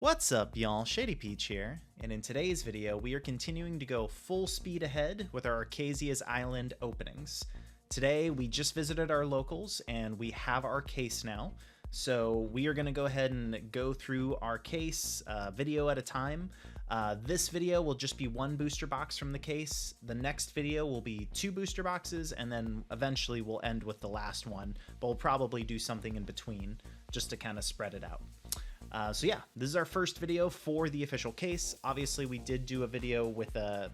What's up, y'all? Shadypeach here, and in today's video we are continuing to go full speed ahead with our Archazia's Island openings. Today we just visited our locals and we have our case now, so we are going to go ahead and go through our case video at a time. This video will just be one booster box from the case. The next video will be two booster boxes, and then eventually we'll end with the last one, but we'll probably do something in between just to kind of spread it out. So yeah, this is our first video for the official case. Obviously, we did do a video with a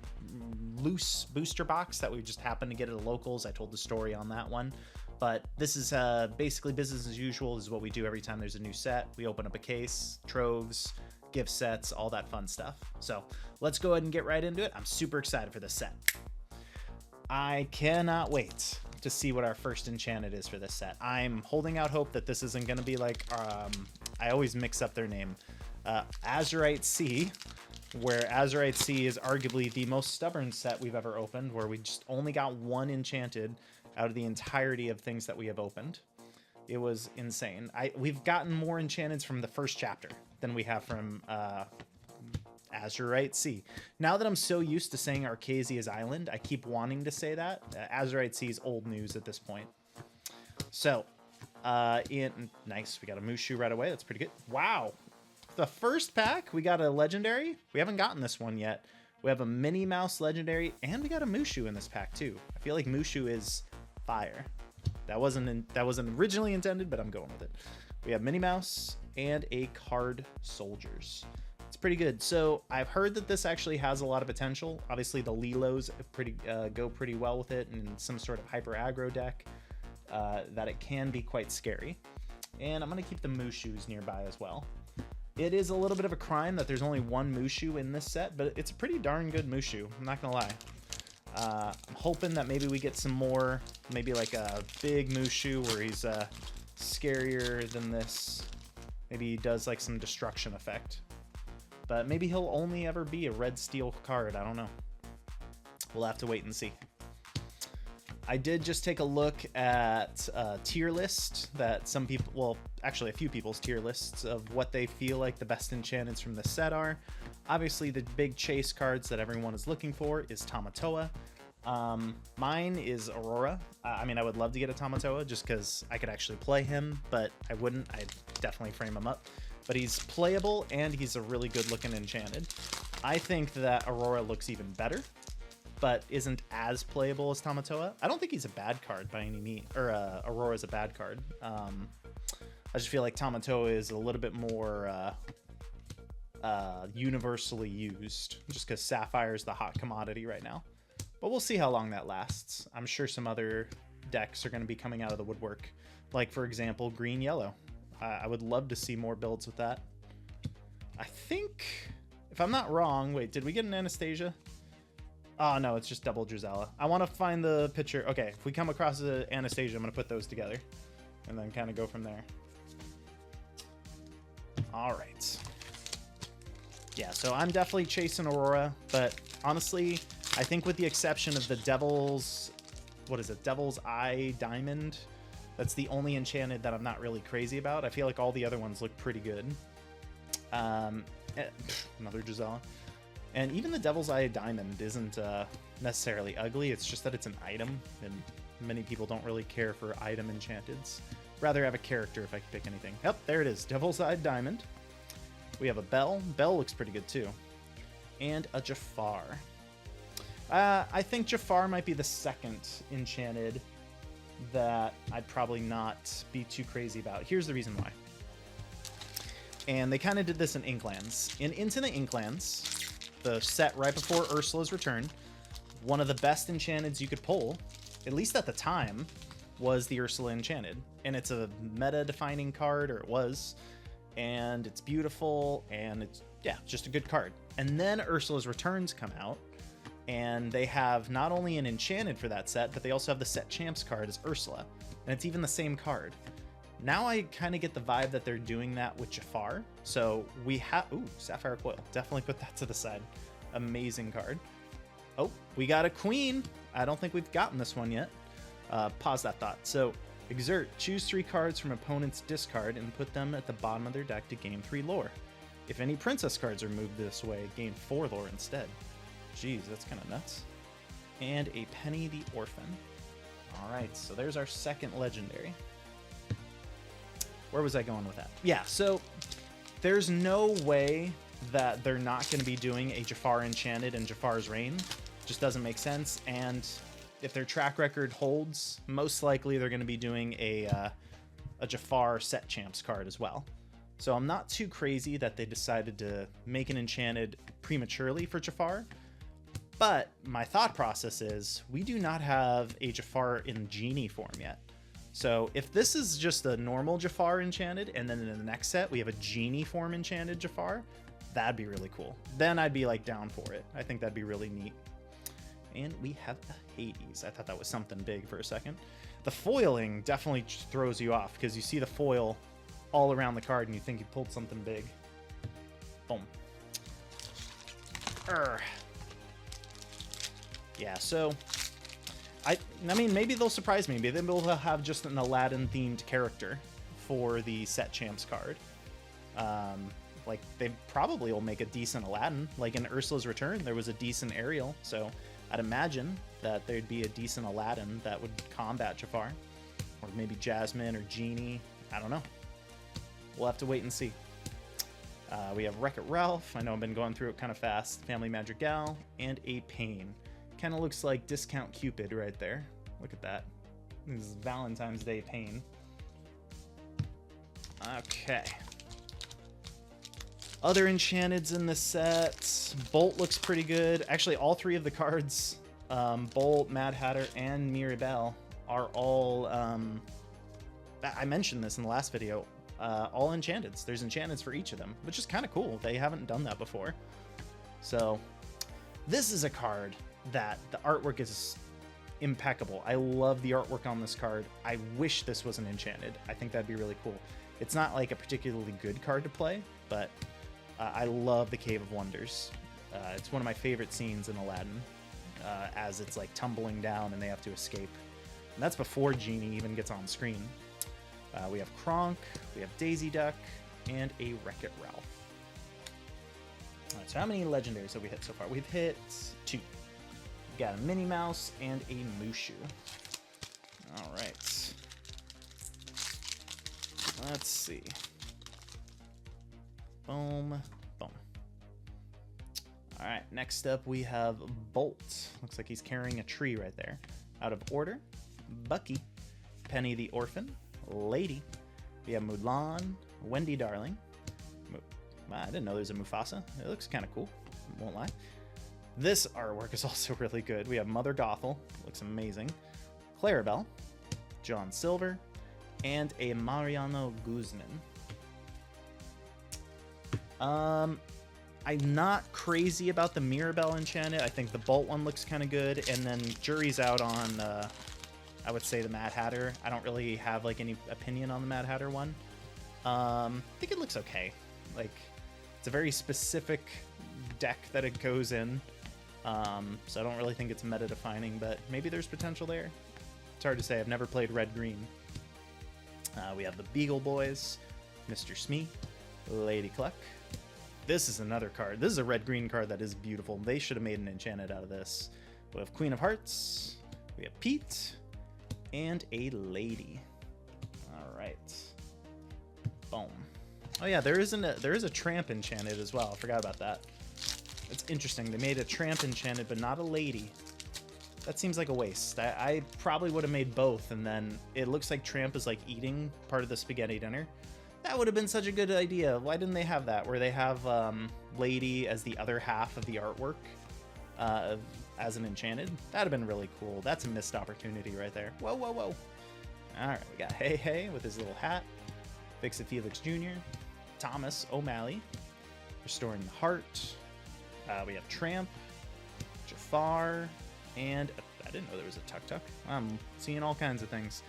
loose booster box that we just happened to get at the locals. I told the story on that one. But this is basically business as usual. This is what we do every time there's a new set. We open up a case, troves, gift sets, all that fun stuff. So let's go ahead and get right into it. I'm super excited for this set. I cannot wait to see what our first enchanted is for this set. I'm holding out hope that this isn't going to be like, I always mix up their name, Azurite Sea, where Azurite Sea is arguably the most stubborn set we've ever opened, where we just only got one enchanted out of the entirety of things that we have opened. It was insane. We've gotten more enchanteds from the first chapter than we have from Azurite Sea. Now that I'm so used to saying Archazia's Island, I keep wanting to say that. Azurite Sea is old news at this point. So, nice, we got a Mushu right away. That's pretty good. Wow. The first pack, we got a legendary. We haven't gotten this one yet. We have a Minnie Mouse legendary, and we got a Mushu in this pack too. I feel like Mushu is fire. That wasn't originally intended, but I'm going with it. We have Minnie Mouse and a card soldiers. It's pretty good. So I've heard that this actually has a lot of potential. Obviously the Lilos go pretty well with it in some sort of hyper aggro deck, that it can be quite scary. And I'm going to keep the Mushus nearby as well. It is a little bit of a crime that there's only one Mushu in this set, but it's a pretty darn good Mushu. I'm not going to lie. I'm hoping that maybe we get some more, maybe like a big Mushu where he's scarier than this. Maybe he does like some destruction effect. But maybe he'll only ever be a red steel card. I don't know. We'll have to wait and see. I did just take a look at a tier list that some people, well, actually a few people's tier lists of what they feel like the best enchantments from the set are. Obviously, the big chase cards that everyone is looking for is Tamatoa. Mine is Aurora. I mean, I would love to get a Tamatoa just because I could actually play him, but I wouldn't. I'd definitely frame him up. But he's playable and he's a really good looking enchanted. I think that Aurora looks even better, but isn't as playable as Tamatoa. I don't think he's a bad card by any means, or Aurora's a bad card. I just feel like Tamatoa is a little bit more universally used, just because Sapphire is the hot commodity right now. But we'll see how long that lasts. I'm sure some other decks are going to be coming out of the woodwork, like for example green-yellow. I would love to see more builds with that. I think, if I'm not wrong, wait, did we get an Anastasia? Oh no, it's just double Drizella. I want to find the picture. Okay, if we come across an Anastasia, I'm going to put those together and then kind of go from there. All right. Yeah, so I'm definitely chasing Aurora, but honestly, I think with the exception of the Devil's, what is it, Devil's Eye Diamond, that's the only enchanted that I'm not really crazy about. I feel like all the other ones look pretty good. Another Giselle. And even the Devil's Eye Diamond isn't necessarily ugly. It's just that it's an item, and many people don't really care for item enchanteds. Rather have a character if I could pick anything. Yep, there it is. Devil's Eye Diamond. We have a Bell. Bell looks pretty good too. And a Jafar. I think Jafar might be the second enchanted that I'd probably not be too crazy about. Here's the reason why. And they kind of did this in Inklands. In Into the Inklands, the set right before Ursula's return, one of the best enchanteds you could pull, at least at the time, was the Ursula Enchanted. And it's a meta-defining card, or it was, and it's beautiful, and it's, yeah, just a good card. And then Ursula's Returns come out, and they have not only an enchanted for that set, but they also have the set champs card as Ursula, and it's even the same card. Now I kind of get the vibe that they're doing that with Jafar. So we have, ooh, Sapphire Coil. Definitely put that to the side. Amazing card. Oh, we got a Queen. I don't think we've gotten this one yet. Pause that thought. So Exert. Choose 3 cards from opponent's discard and put them at the bottom of their deck to gain 3 lore. If any princess cards are moved this way, gain 4 lore instead. Jeez, that's kind of nuts. And a Penny the Orphan. Alright, so there's our second legendary. Where was I going with that? Yeah, so there's no way that they're not going to be doing a Jafar Enchanted and Jafar's Reign. Just doesn't make sense. And if their track record holds, most likely they're going to be doing a Jafar Set Champs card as well. So I'm not too crazy that they decided to make an Enchanted prematurely for Jafar. But my thought process is we do not have a Jafar in Genie form yet. So if this is just a normal Jafar Enchanted, and then in the next set we have a Genie form Enchanted Jafar, that'd be really cool. Then I'd be like down for it. I think that'd be really neat. And we have a Hades. I thought that was something big for a second. The foiling definitely just throws you off because you see the foil all around the card and you think you pulled something big. Boom. Yeah, so I mean, maybe they'll surprise me. Maybe they'll have just an Aladdin-themed character for the Set Champs card. Like, they probably will make a decent Aladdin. Like, in Ursula's Return, there was a decent Ariel, so I'd imagine that there'd be a decent Aladdin that would combat Jafar. Or maybe Jasmine or Genie. I don't know. We'll have to wait and see. We have Wreck-It Ralph. I know I've been going through it kind of fast. Family Madrigal, and a Pain. Kind of looks like Discount Cupid right there. Look at that. This is Valentine's Day Pain. Okay. Other Enchanteds in the set. Bolt looks pretty good. Actually, all 3 of the cards, Bolt, Mad Hatter, and Mirabelle, are all... I mentioned this in the last video. All Enchanteds. There's Enchanteds for each of them, which is kind of cool. They haven't done that before. So, this is a card that the artwork is impeccable. I love the artwork on this card. I wish this was an Enchanted. I think that'd be really cool. It's not like a particularly good card to play, but I love the Cave of Wonders. It's one of my favorite scenes in Aladdin, as it's like tumbling down and they have to escape. And that's before Genie even gets on screen. We have Kronk, we have Daisy Duck, and a Wreck-It Ralph. All right, so how many legendaries have we hit so far? We've hit 2. We've got a Minnie Mouse and a Mushu. All right. Let's see. Boom, boom. All right, next up we have Bolt. Looks like he's carrying a tree right there. Out of order, Bucky, Penny the Orphan, Lady. We have Mulan, Wendy Darling. I didn't know there was a Mufasa. It looks kind of cool, won't lie. This artwork is also really good. We have Mother Gothel, looks amazing. Clarabelle, John Silver, and a Mariano Guzman. I'm not crazy about the Mirabelle Enchanted. I think the Bolt one looks kind of good, and then jury's out on, I would say, the Mad Hatter. I don't really have like any opinion on the Mad Hatter one. I think it looks okay. Like, it's a very specific deck that it goes in, so I don't really think it's meta-defining, but maybe there's potential there. It's hard to say. I've never played Red-Green. We have the Beagle Boys, Mr. Smee, Lady Cluck. This is another card. This is a red-green card that is beautiful. They should have made an Enchanted out of this. We have Queen of Hearts, we have Pete, and a Lady. All right. Boom. Oh yeah, there is a Tramp Enchanted as well. I forgot about that. It's interesting. They made a Tramp Enchanted, but not a Lady. That seems like a waste. I probably would have made both, and then it looks like Tramp is like eating part of the spaghetti dinner. That would have been such a good idea. Why didn't they have that? Where they have Lady as the other half of the artwork as an Enchanted? That'd have been really cool. That's a missed opportunity right there. Whoa, whoa, whoa. All right, we got Hey Hey with his little hat. Fix-It Felix Jr. Thomas O'Malley. Restoring the Heart. We have Tramp. Jafar. And I didn't know there was a Tuk Tuk. I'm seeing all kinds of things.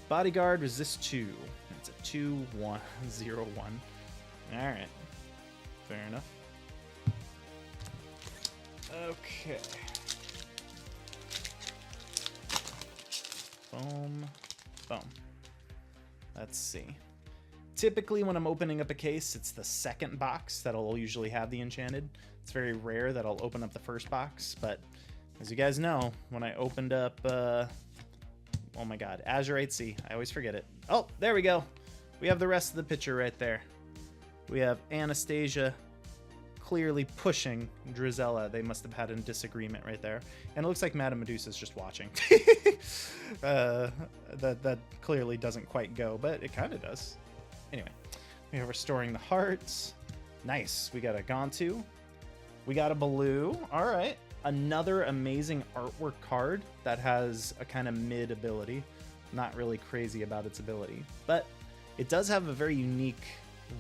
Bodyguard, Resist 2. It's a 2-1-0-1. Alright. Fair enough. Okay. Boom. Boom. Let's see. Typically, when I'm opening up a case, it's the second box that'll usually have the enchanted. It's very rare that I'll open up the first box, but as you guys know, when I opened up, oh my god, Azurite Sea, I always forget it. Oh, there we go. We have the rest of the picture right there. We have Anastasia clearly pushing Drizella. They must have had a disagreement right there. And it looks like Madame Medusa's just watching. That clearly doesn't quite go, but it kind of does. Anyway, we have Restoring the Hearts. Nice. We got a Gontu. We got a Baloo. All right. Another amazing artwork card that has a kind of mid ability. Not really crazy about its ability, but it does have a very unique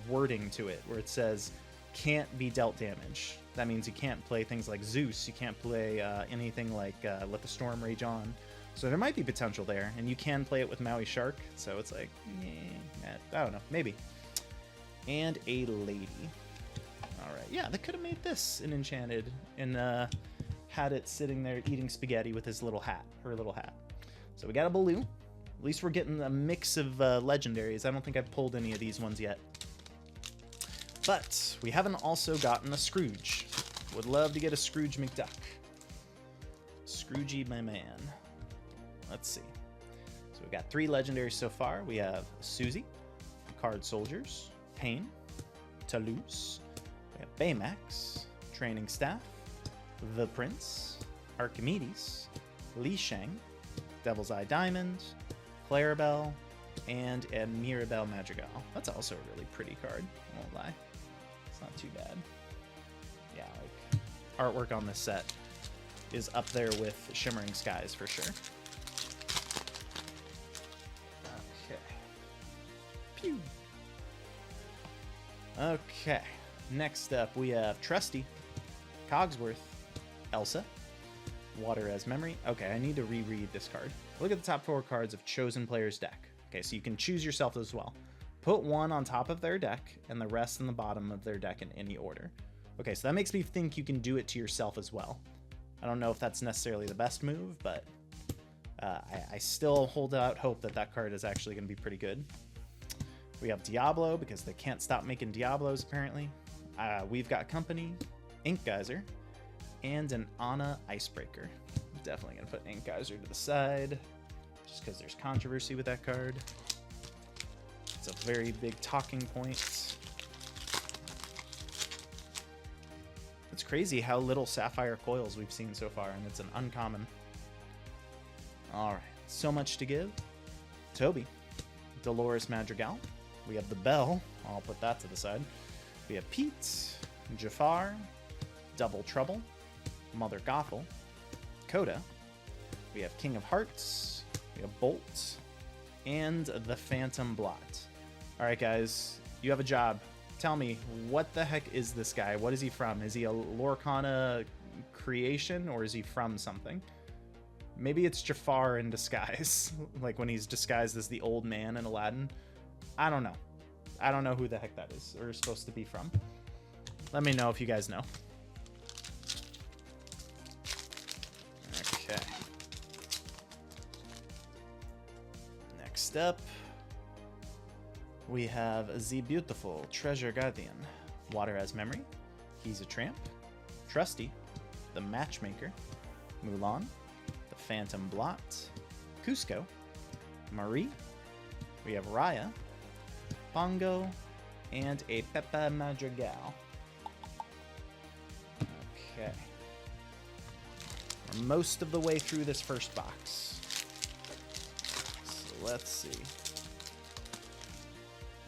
wording to it where it says can't be dealt damage. That means you can't play things like Zeus. You can't play anything like Let the Storm Rage On. So there might be potential there, and you can play it with Maui Shark. So it's like, I don't know, maybe. And a lady. All right, yeah, they could have made this an enchanted and had it sitting there eating spaghetti with his little hat, her little hat. So we got a Baloo. At least we're getting a mix of legendaries. I don't think I've pulled any of these ones yet. But we haven't also gotten a Scrooge. Would love to get a Scrooge McDuck. Scroogey, my man. Let's see. So we've got 3 legendaries so far. We have Susie, Card Soldiers, Pain, Toulouse. We have Baymax, Training Staff, The Prince, Archimedes, Li Shang, Devil's Eye Diamond, Clarabelle, and a Mirabelle Madrigal. That's also a really pretty card, I won't lie. It's not too bad. Yeah, like, artwork on this set is up there with Shimmering Skies for sure. Okay. Pew! Okay, next up we have Trusty, Cogsworth, Elsa, Water as Memory. Okay, I need to reread this card. Look at the top 4 cards of chosen player's deck. Okay, so you can choose yourself as well. Put one on top of their deck and the rest in the bottom of their deck in any order. Okay, so that makes me think you can do it to yourself as well. I don't know if that's necessarily the best move, but I still hold out hope that that card is actually going to be pretty good. We have Diablo, because they can't stop making Diablos, apparently. We've got Company, Ink Geyser, and an Ana Icebreaker. I'm definitely going to put Ink Geyser to the side, just because there's controversy with that card. It's a very big talking point. It's crazy how little Sapphire Coils we've seen so far, and it's an uncommon. Alright, so much to give. Toby, Dolores Madrigal. We have the Bell. I'll put that to the side. We have Pete, Jafar, Double Trouble, Mother Gothel, Coda. We have King of Hearts. We have Bolt, and the Phantom Blot. All right, guys, you have a job. Tell me, what the heck is this guy? What is he from? Is he a Lorcana creation, or is he from something? Maybe it's Jafar in disguise, like when he's disguised as the old man in Aladdin. I don't know. I don't know who the heck that is, or is supposed to be from. Let me know if you guys know. Okay. Next up, we have the beautiful Treasure Guardian. Water as Memory. He's a Tramp. Trusty, the Matchmaker. Mulan, the Phantom Blot. Cusco, Marie. We have Raya, Bongo, and a Pepa Madrigal. Okay. We're most of the way through this first box. So let's see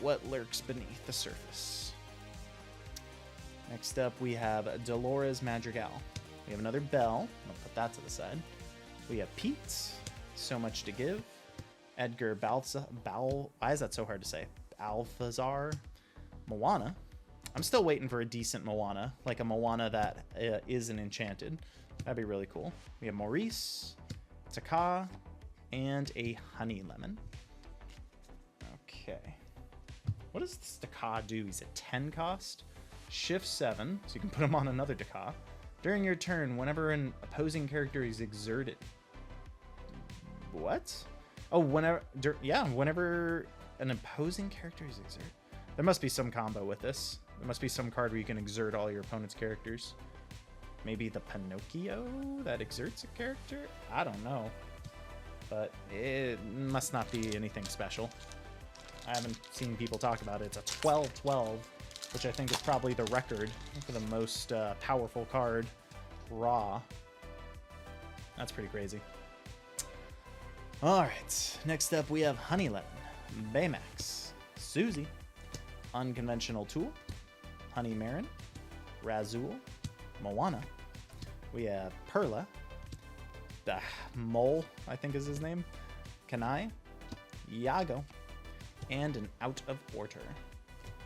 what lurks beneath the surface. Next up, we have Dolores Madrigal. We have another Belle. I'll put that to the side. We have Pete, So Much to Give. Edgar why is that so hard to say? Balthazar. Moana. I'm still waiting for a decent Moana, like a Moana that is an enchanted. That'd be really cool. We have Maurice, Taka, and a Honey Lemon. Okay. What does this Taka do? He's a 10 cost. Shift 7, so you can put him on another Taka. During your turn, whenever an opposing character is exerted. What? Oh, whenever an opposing character is exerted. There must be some combo with this. There must be some card where you can exert all your opponent's characters. Maybe the Pinocchio that exerts a character? I don't know. But it must not be anything special. I haven't seen people talk about it. It's a 12-12, which I think is probably the record for the most powerful card raw. That's pretty crazy. All right, next up we have Honey Lemon, Baymax, Susie, Unconventional Tool, Honey Marin, Razul, Moana. We have Perla, the Mole, I think is his name, Kanai, Iago, and an Out of Order.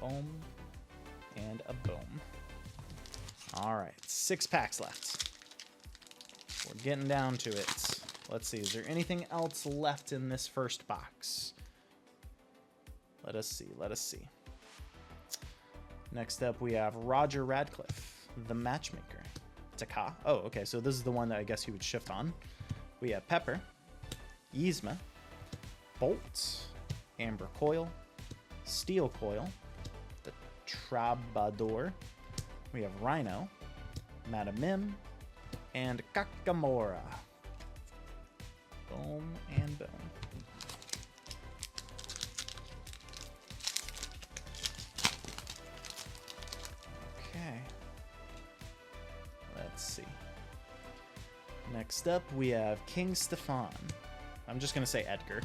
Boom, and a boom. All right, 6 packs left. We're getting down to it. Let's see, is there anything else left in this first box? Let us see, let us see. Next up, we have Roger Radcliffe, the Matchmaker. Taka. Oh, okay, so this is the one that I guess he would shift on. We have Pepper, Yzma, Bolt, Amber Coil, Steel Coil, the Troubadour. We have Rhino, Madam Mim, and Kakamora. Boom and boom. Okay. Let's see. Next up, we have King Stefan. I'm just going to say Edgar.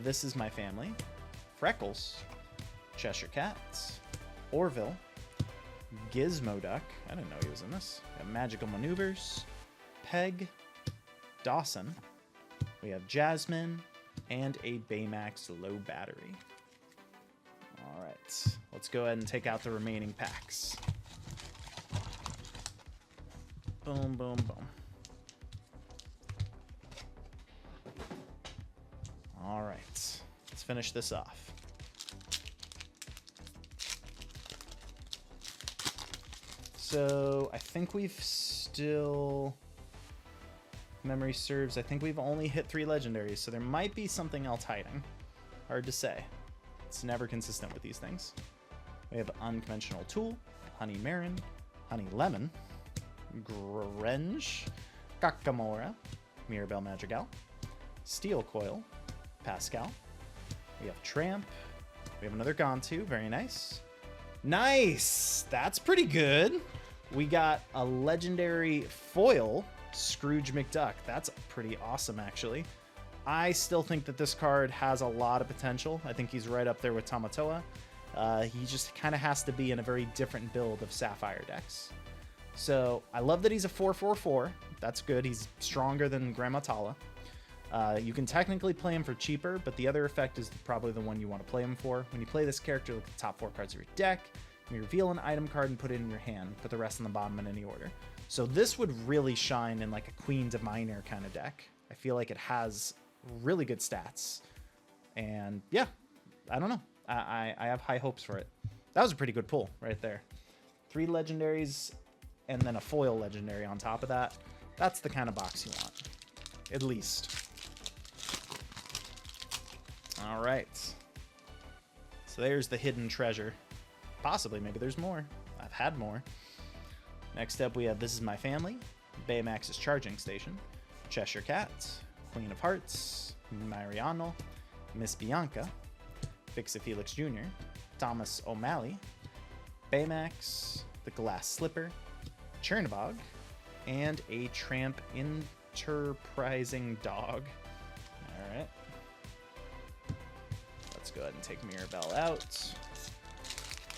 This is my family. Freckles. Cheshire Cats. Orville. Gizmoduck. I didn't know he was in this. We have Magical Maneuvers. Peg. Dawson. We have Jasmine. And a Baymax low battery. Alright. Let's go ahead and take out the remaining packs. Boom, boom, boom. Alright. Let's finish this off. So, I think we've still... Memory serves, I think we've only hit 3 legendaries, so there might be something else hiding. Hard to say. It's never consistent with these things. We have Unconventional Tool, Honey Marin, Honey Lemon, Grenge, Kakamora, Mirabelle Madrigal, Steel Coil, Pascal. We have Tramp. We have another Gontu, very nice. Nice! That's pretty good. We got a legendary foil, Scrooge McDuck. That's pretty awesome, actually. I still think that this card has a lot of potential. I think he's right up there with Tamatoa. He just kind of has to be in a very different build of Sapphire decks. So I love that he's a 4/4/4. That's good. He's stronger than Grandma Tala. You can technically play him for cheaper, but the other effect is probably the one you want to play him for. When you play this character, look at the top 4 cards of your deck. You reveal an item card and put it in your hand. Put the rest in the bottom in any order. So this would really shine in like a Queens of Minor kind of deck. I feel like it has really good stats. And yeah, I don't know. I have high hopes for it. That was a pretty good pull right there. 3 legendaries and then a foil legendary on top of that. That's the kind of box you want. At least. All right. So there's the hidden treasure. Possibly, maybe there's more. I've had more. Next up, we have This Is My Family, Baymax's Charging Station, Cheshire Cat, Queen of Hearts, Mariano, Miss Bianca, Fixa Felix Jr., Thomas O'Malley, Baymax, The Glass Slipper, Chernabog, and a Tramp Enterprising Dog. All right. Let's go ahead and take Mirabelle out.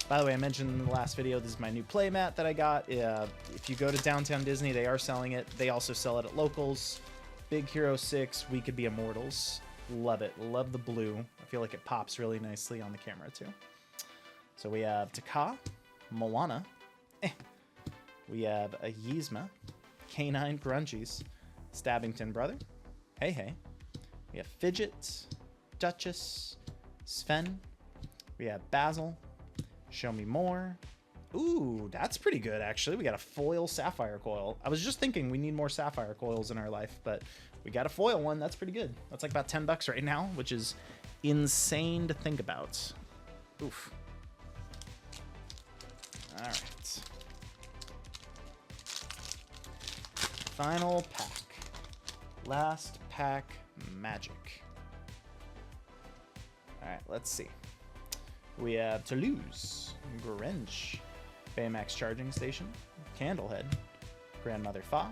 By the way, I mentioned in the last video, this is my new playmat that I got. If you go to Downtown Disney, they are selling it. They also sell it at locals. Big Hero 6, We Could Be Immortals. Love it. Love the blue. I feel like it pops really nicely on the camera, too. So we have Taka, Moana. We have a Yzma, Canine Grunchies, Stabbington Brother, Hey Hey. We have Fidget, Duchess, Sven. We have Basil, Show Me More. Ooh, that's pretty good, actually. We got a foil Sapphire Coil. I was just thinking we need more Sapphire Coils in our life, but we got a foil one. That's pretty good. That's like about $10 right now, which is insane to think about. Oof. All right. Final pack. Last pack magic. All right, let's see. We have Toulouse, Grinch, Baymax Charging Station, Candlehead, Grandmother Fa,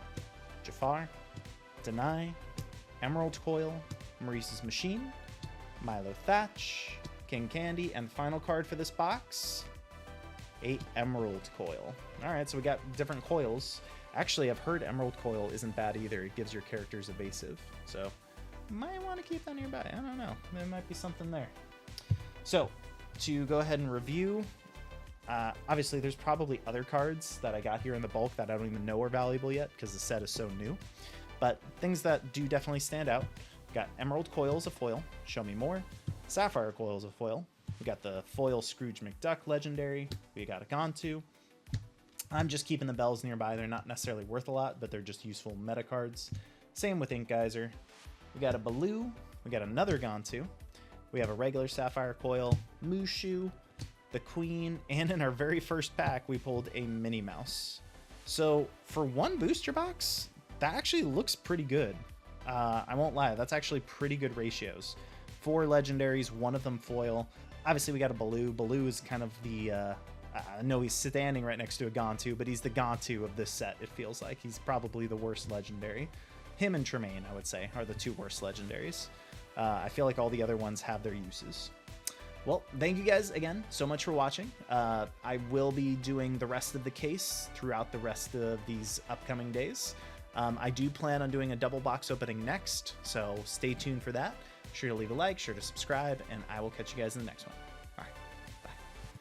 Jafar, Deny, Emerald Coil, Maurice's Machine, Milo Thatch, King Candy, and final card for this box, a Emerald Coil. All right, so we got different coils. Actually, I've heard Emerald Coil isn't bad either. It gives your characters evasive, so might want to keep that nearby. I don't know. There might be something there. So, to go ahead and review, obviously there's probably other cards that I got here in the bulk that I don't even know are valuable yet because the set is so new. But things that do definitely stand out. We got Emerald Coil as a foil. Show me more. Sapphire Coil as a foil. We got the foil Scrooge McDuck legendary. We got a Gontu. I'm just keeping the bells nearby. They're not necessarily worth a lot, but they're just useful meta cards. Same with Ink Geyser. We got a Baloo. We got another Gontu. We have a regular Sapphire Coil, Mushu, the Queen, and in our very first pack, we pulled a Minnie Mouse. So for one booster box, that actually looks pretty good. I won't lie, that's actually pretty good ratios. 4 legendaries, one of them foil. Obviously, we got a Baloo. Baloo is kind of the, I know he's standing right next to a Gontu, but he's the Gontu of this set, it feels like. He's probably the worst legendary. Him and Tremaine, I would say, are the 2 worst legendaries. I feel like all the other ones have their uses. Well, thank you guys again so much for watching. I will be doing the rest of the case throughout the rest of these upcoming days. I do plan on doing a double box opening next, so stay tuned for that. Be sure to leave a like, sure to subscribe, and I will catch you guys in the next one.